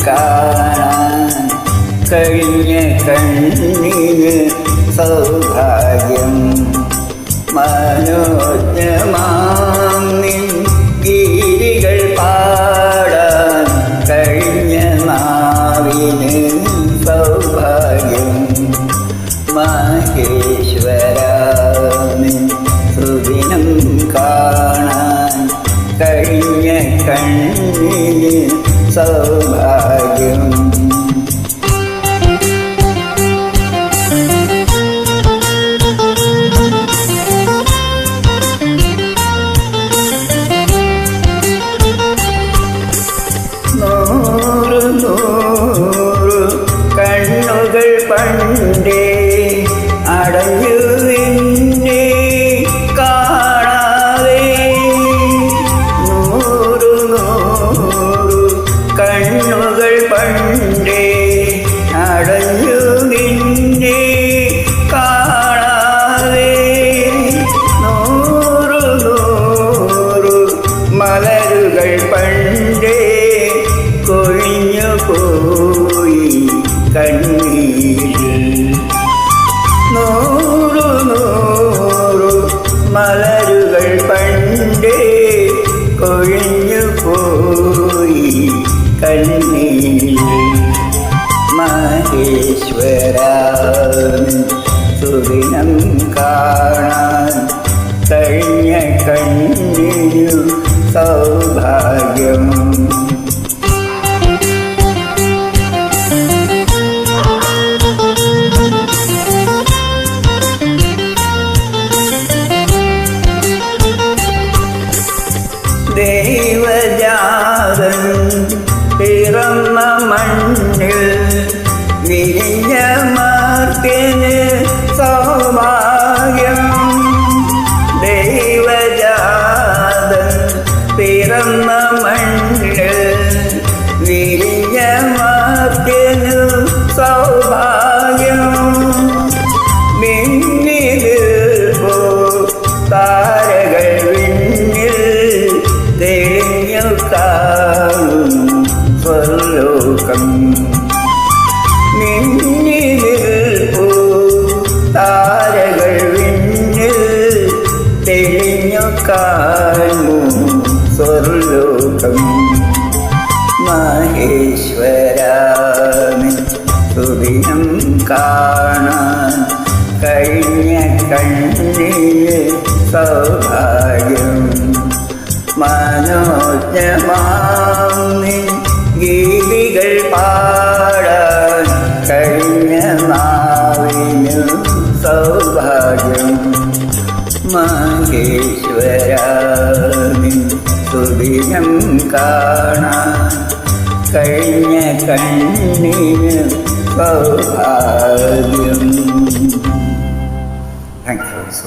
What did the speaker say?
കാണാൻ കഴിഞ്ഞ കണ്ണിന് സൗഭാഗ്യം. മനോജ്ഞമാം നിൻ ഗീതികൾ പാടാൻ കഴിഞ്ഞ നാവിന് സൗഭാഗ്യം. മഹേശ്വരാ നിൻ സുദിനം കാണാൻ കഴിഞ്ഞ കണ്ണിന് സൗഭാഗ്യം. നൂറ് നൂറ് കണ്ണുകൾ പണ്ടേ അടഞ്ഞു നിന്നെ കാണാതെ. നൂറ് നൂറ് കണ്ണുകൾ പണ്ടേ അടഞ്ഞു നിന്നെ കാണാതെ. നൂറ് നൂറ് മലരുകൾ പണ്ടേ കൊഴിഞ്ഞു പോയി കണ്ണീരിൽ. നൂറ് നൂറ് മലരുകൾ പണ്ടേ കൊഴിഞ്ഞു പോയി കണ്ണീരിൽ. മഹേശ്വരാ സുദിനം കാണാൻ കഴിഞ്ഞ കണ്ണിനു സൗഭാഗ്യം. ദൈവജാതൻ പിറന്ന മണ്ണിൽ വിരിഞ്ഞ മർത്യന് സൗഭാഗ്യം. ദൈവജാതൻ പിറന്ന മണ്ണിൽ വിരിഞ്ഞ മർത്യന് സൗഭാഗ്യം. മിന്നിൽ പോ താരകൾ വിണ്ണിൽ തെളിഞ്ഞു കാണും സ്വർലോകം. മിന്നിൽ പോ താരകൾ വിണ്ണിൽ തെളിഞ്ഞു കാണും സ്വർലോകം. മഹേശ്വരാ സുദിനം കാണാൻ കഴിഞ്ഞ കണ്ണിന് സൗഭാഗ്യം. മനോജ്ഞമാം നിൻ ഗീതികൾ പാടാൻ കഴിഞ്ഞ നാവിന് സൗഭാഗ്യം. മഹേശ്വരാ സുദിനം കാണാൻ കഴിഞ്ഞ കണ്ണിന് സൗഭാഗ്യം. Thank you.